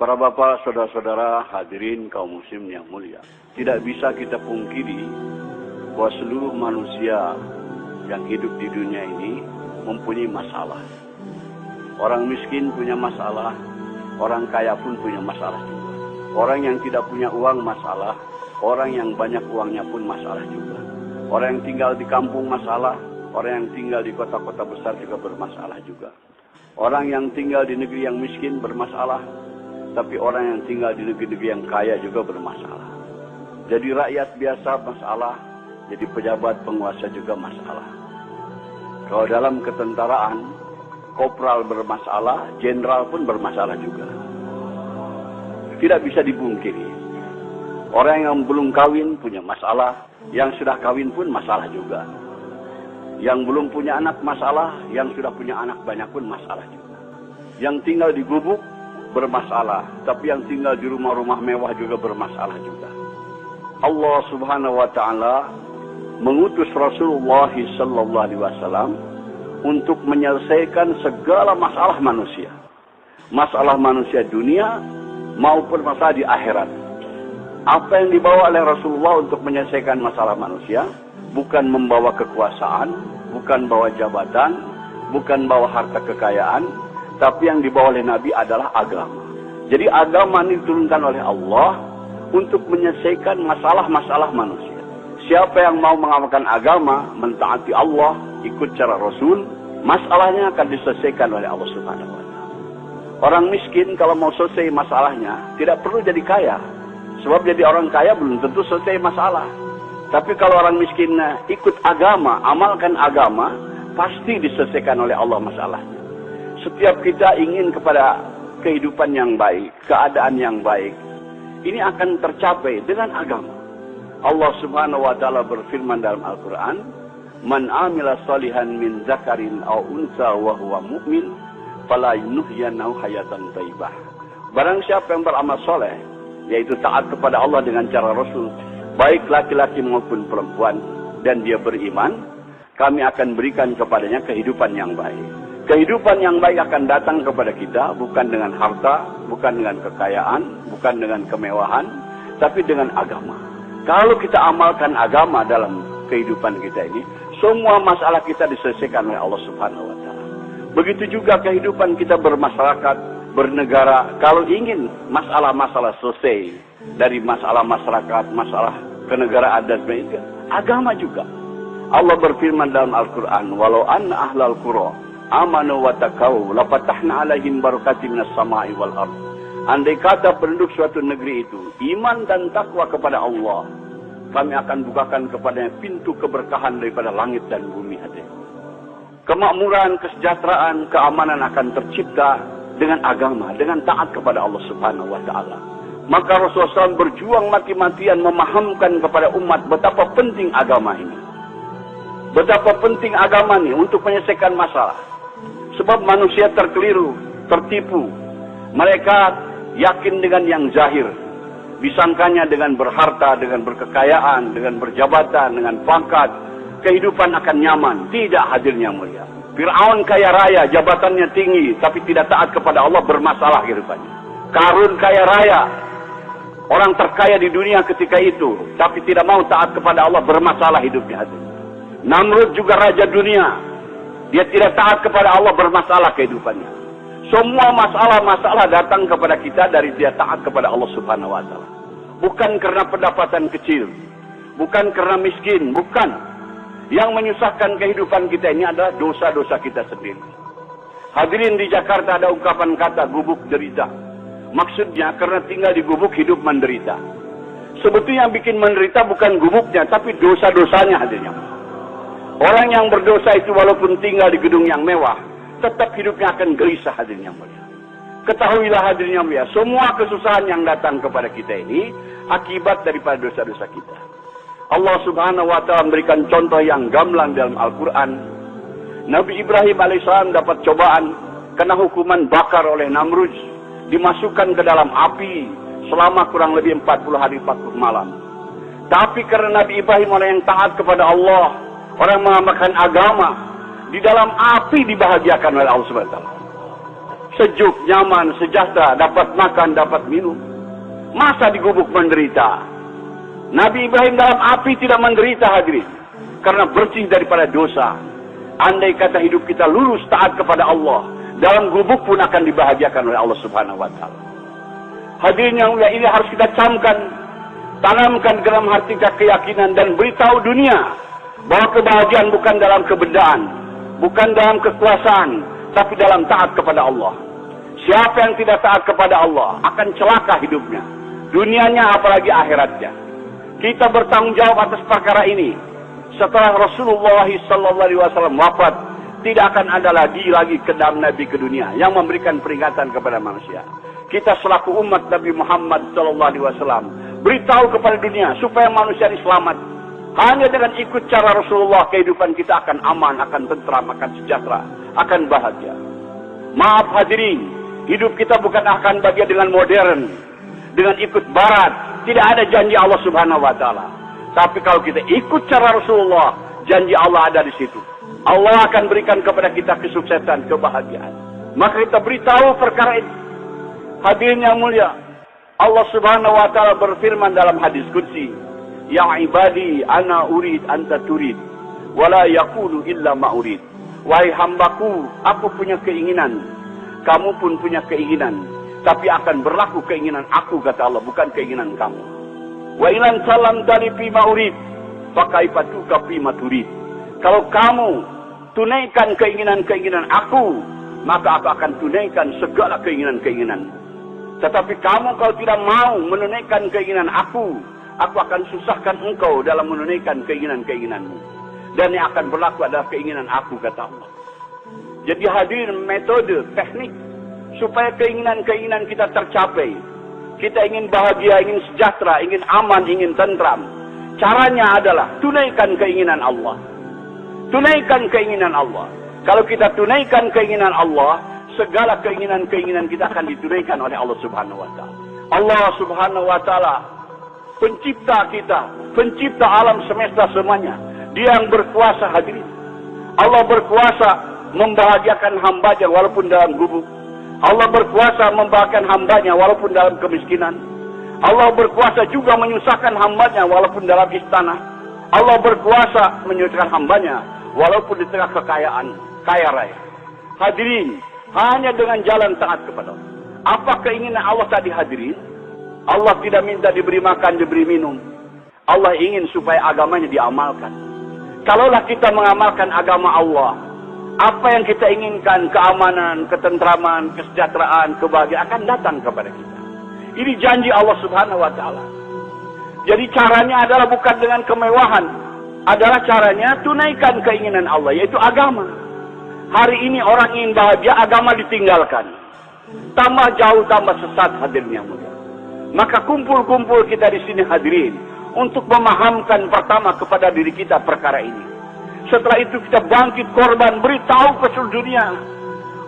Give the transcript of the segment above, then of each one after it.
Para bapak, saudara-saudara, hadirin kaum muslim yang mulia. Tidak bisa kita pungkiri bahwa seluruh manusia yang hidup di dunia ini mempunyai masalah. Orang miskin punya masalah, orang kaya pun punya masalah juga. Orang yang tidak punya uang masalah, orang yang banyak uangnya pun masalah juga. Orang yang tinggal di kampung masalah, orang yang tinggal di kota-kota besar juga bermasalah juga. Orang yang tinggal di negeri yang miskin bermasalah, tapi orang yang tinggal di negeri-negeri yang kaya juga bermasalah. Jadi rakyat biasa masalah, jadi pejabat penguasa juga masalah. Kalau dalam ketentaraan, kopral bermasalah, jenderal pun bermasalah juga. Tidak bisa dipungkiri. Orang yang belum kawin punya masalah, yang sudah kawin pun masalah juga. Yang belum punya anak masalah, yang sudah punya anak banyak pun masalah juga. Yang tinggal di gubuk bermasalah, tapi yang tinggal di rumah-rumah mewah juga bermasalah juga. Allah Subhanahu wa taala mengutus Rasulullah sallallahu alaihi wasallam untuk menyelesaikan segala masalah manusia. Masalah manusia dunia maupun masalah di akhirat. Apa yang dibawa oleh Rasulullah untuk menyelesaikan masalah manusia bukan membawa kekuasaan, bukan bawa jabatan, bukan bawa harta kekayaan, tapi yang dibawa oleh Nabi adalah agama. Jadi agama ini diturunkan oleh Allah untuk menyelesaikan masalah-masalah manusia. Siapa yang mau mengamalkan agama, mentaati Allah, ikut cara Rasul, masalahnya akan diselesaikan oleh Allah Subhanahu wa taala. Orang miskin kalau mau selesai masalahnya, tidak perlu jadi kaya. Sebab jadi orang kaya belum tentu selesai masalah. Tapi kalau orang miskin ikut agama, amalkan agama, pasti diselesaikan oleh Allah masalahnya. Setiap kita ingin kepada kehidupan yang baik, keadaan yang baik, ini akan tercapai dengan agama. Allah Subhanahu wa taala berfirman dalam Al-Qur'an, "Man 'amila shalihan min dzakarin aw unsa wa huwa mu'min, fala yuhyiyannahu hayatan thayyibah." Barang siapa yang beramal soleh, yaitu taat kepada Allah dengan cara Rasul, baik laki-laki maupun perempuan, dan dia beriman, kami akan berikan kepadanya kehidupan yang baik. Kehidupan yang baik akan datang kepada kita bukan dengan harta, bukan dengan kekayaan, bukan dengan kemewahan, tapi dengan agama. Kalau kita amalkan agama dalam kehidupan kita ini, semua masalah kita diselesaikan oleh Allah Subhanahu wa taala. Begitu juga kehidupan kita bermasyarakat, bernegara, kalau ingin masalah-masalah selesai dari masalah masyarakat, masalah kenegaraan dan sebagainya, agama juga. Allah berfirman dalam Al-Qur'an, "Walau anna ahlal qura amanu wa taqaw la fatahna 'alaihim barakatim minas sama'i wal ardh." Andai kata penduduk suatu negeri itu iman dan takwa kepada Allah, kami akan bukakan kepadanya pintu keberkahan daripada langit dan bumi. Kemakmuran, kesejahteraan, keamanan akan tercipta dengan agama, dengan taat kepada Allah Subhanahu wa taala. Maka Rasulullah SAW berjuang mati-matian memahamkan kepada umat betapa penting agama ini. Betapa penting agama ini untuk menyelesaikan masalah. Sebab manusia terkeliru, tertipu. Mereka yakin dengan yang zahir. Disangkanya dengan berharta, dengan berkekayaan, dengan berjabatan, dengan pangkat, kehidupan akan nyaman. Tidak, hadirnya mulia. Fir'aun kaya raya, jabatannya tinggi, tapi tidak taat kepada Allah, bermasalah kehidupannya. Qarun kaya raya, orang terkaya di dunia ketika itu, tapi tidak mau taat kepada Allah, bermasalah hidupnya. Namrud juga raja dunia, dia tidak taat kepada Allah, bermasalah kehidupannya. Semua masalah-masalah datang kepada kita dari dia taat kepada Allah Subhanahu wa taala. Bukan karena pendapatan kecil, bukan karena miskin, bukan. Yang menyusahkan kehidupan kita ini adalah dosa-dosa kita sendiri. Hadirin, di Jakarta ada ungkapan kata gubuk derita. Maksudnya karena tinggal di gubuk hidup menderita. Sebetulnya yang bikin menderita bukan gubuknya, tapi dosa-dosanya hadirnya. Orang yang berdosa itu walaupun tinggal di gedung yang mewah, tetap hidupnya akan gelisah hadirnya mulia. Ketahuilah hadirnya mulia, semua kesusahan yang datang kepada kita ini akibat daripada dosa-dosa kita. Allah Subhanahu wa taala memberikan contoh yang gamblang dalam Al-Qur'an. Nabi Ibrahim alaihissalam dapat cobaan, kena hukuman bakar oleh Namrud, dimasukkan ke dalam api selama kurang lebih 40 hari 40 malam. Tapi karena Nabi Ibrahim orang yang taat kepada Allah, orang yang mengamalkan agama, di dalam api dibahagiakan oleh Allah Subhanahu wa taala. sejuk, nyaman, sejahtera, dapat makan, dapat minum. Masa di gubuk menderita? Nabi Ibrahim dalam api tidak menderita, hadirin, karena bersih daripada dosa. Andai kata hidup kita lurus taat kepada Allah, dalam gubuk pun akan dibahagiakan oleh Allah Subhanahu wa taala. Hadirin yang mulia, ini harus kita camkan, tanamkan dalam hati kita keyakinan dan beritahu dunia bahwa kebahagiaan bukan dalam kebendaan, bukan dalam kekuasaan, tapi dalam taat kepada Allah. Siapa yang tidak taat kepada Allah akan celaka hidupnya, dunianya apalagi akhiratnya. Kita bertanggung jawab atas perkara ini. Setelah Rasulullah SAW wafat, tidak akan ada lagi kedam Nabi ke dunia yang memberikan peringatan kepada manusia. Kita selaku umat Nabi Muhammad SAW beritahu kepada dunia supaya manusia ini selamat. Hanya dengan ikut cara Rasulullah, kehidupan kita akan aman, akan tentram, akan sejahtera, akan bahagia. Maaf hadirin, hidup kita bukan akan bahagia dengan modern, dengan ikut barat. Tidak ada janji Allah Subhanahu wa taala. Tapi kalau kita ikut cara Rasulullah, janji Allah ada di situ. Allah akan berikan kepada kita kesuksesan, kebahagiaan. Maka kita beritahu perkara ini. Hadirin yang mulia, Allah Subhanahu wa taala berfirman dalam hadis qudsi, "Ya ibadi, ana urid anta turid, wala yaqulu illa ma urid." Wahai hambaku, aku punya keinginan, kamu pun punya keinginan, tapi akan berlaku keinginan aku, kata Allah, bukan keinginan kamu. Wa ilan salam tali fi ma urid, fa kaifatuka fi ma turid. Kalau kamu tunaikan keinginan-keinginan aku, maka aku akan tunaikan segala keinginan-keinginan. Tetapi kamu kalau tidak mau menunaikan keinginan aku akan susahkan engkau dalam menunaikan keinginan-keinginanmu. Dan yang akan berlaku adalah keinginan aku, kata Allah. Jadi hadirin, metode, teknik supaya keinginan-keinginan kita tercapai. Kita ingin bahagia, ingin sejahtera, ingin aman, ingin tentram. Caranya adalah tunaikan keinginan Allah. Tunaikan keinginan Allah. Kalau kita tunaikan keinginan Allah, segala keinginan-keinginan kita akan ditunaikan oleh Allah Subhanahu wa taala. Allah Subhanahu wa taala pencipta kita, pencipta alam semesta semuanya. Dia yang berkuasa, hadirin. Allah berkuasa membahagiakan hambanya walaupun dalam gubuk. Allah berkuasa membahagiakan hambanya walaupun dalam kemiskinan. Allah berkuasa juga menyusahkan hambanya walaupun dalam istana. Allah berkuasa menyusahkan hambanya walaupun di tengah kekayaan, kaya raya. Hadirin, hanya dengan jalan taat kepada Allah. Apa keinginan Allah tadi, hadirin? Allah tidak minta diberi makan, diberi minum. Allah ingin supaya agamanya diamalkan. Kalaulah kita mengamalkan agama Allah, apa yang kita inginkan, keamanan, ketentraman, kesejahteraan, kebahagiaan akan datang kepada kita. Ini janji Allah Subhanahu wa taala. Jadi caranya adalah bukan dengan kemewahan, adalah caranya tunaikan keinginan Allah, yaitu agama. Hari ini orang ingin bahagia, agama ditinggalkan. Tambah jauh, tambah sesat, hadirin yang mulia. Maka kumpul-kumpul kita di sini, hadirin, untuk memahamkan pertama kepada diri kita perkara ini. Setelah itu kita bangkit korban, beritahu ke seluruh dunia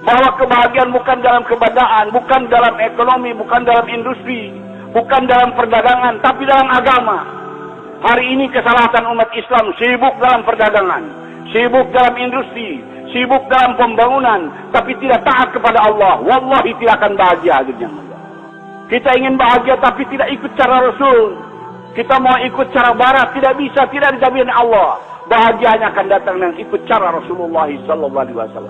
bahwa kebahagiaan bukan dalam kebendaan, bukan dalam ekonomi, bukan dalam industri, bukan dalam perdagangan, tapi dalam agama. Hari ini kesalahan umat Islam sibuk dalam perdagangan, sibuk dalam industri, sibuk dalam pembangunan, tapi tidak taat kepada Allah. Wallahi tidak akan bahagia. Kita ingin bahagia tapi tidak ikut cara Rasul. Kita mau ikut cara barat, tidak bisa, tidak dijamin Allah. Bahagianya akan datang dengan ikut cara Rasulullah SAW.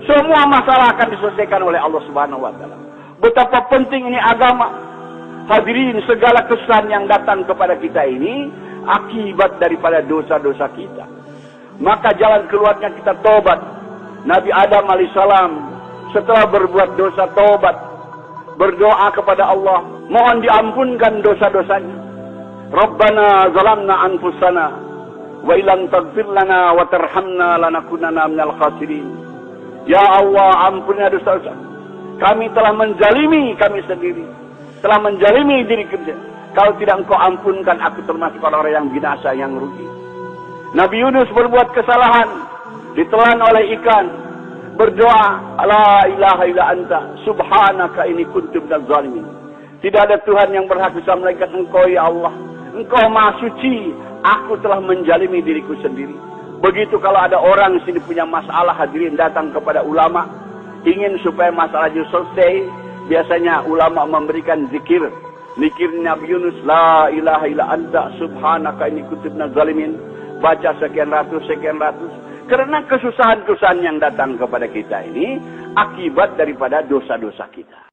Semua masalah akan diselesaikan oleh Allah Subhanahu wa taala. Betapa penting ini agama. Hadirin, segala kesan yang datang kepada kita ini akibat daripada dosa-dosa kita. Maka jalan keluarnya kita tobat. Nabi Adam alaihissalam setelah berbuat dosa tobat, berdoa kepada Allah, mohon diampunkan dosa-dosanya. Rabbana zalamna anfusana wa illam taghfir lana wa tarhamna lanakunanna minal khasirin. Ya Allah, ampunilah dosa-dosa. Kami telah menzalimi kami sendiri, telah menzalimi diri kita. Kalau tidak Engkau ampunkan, aku termasuk orang yang binasa, yang rugi. Nabi Yunus berbuat kesalahan, ditelan oleh ikan, berdoa, la ilaha illa anta subhanaka inni kuntu minaz zalimin. Tidak ada Tuhan yang berhak bisa melainkan Engkau, ya Allah. Engkau Maha Suci, aku telah menjalimi diriku sendiri. Begitu kalau ada orang di sini punya masalah, hadirin, datang kepada ulama, ingin supaya masalah itu selesai, biasanya ulama memberikan zikir. Zikir Nabi Yunus, la ilaha illa anta subhanaka inni kuntu minaz zalimin. Baca sekian ratus. Karena kesusahan-kesusahan yang datang kepada kita ini akibat daripada dosa-dosa kita.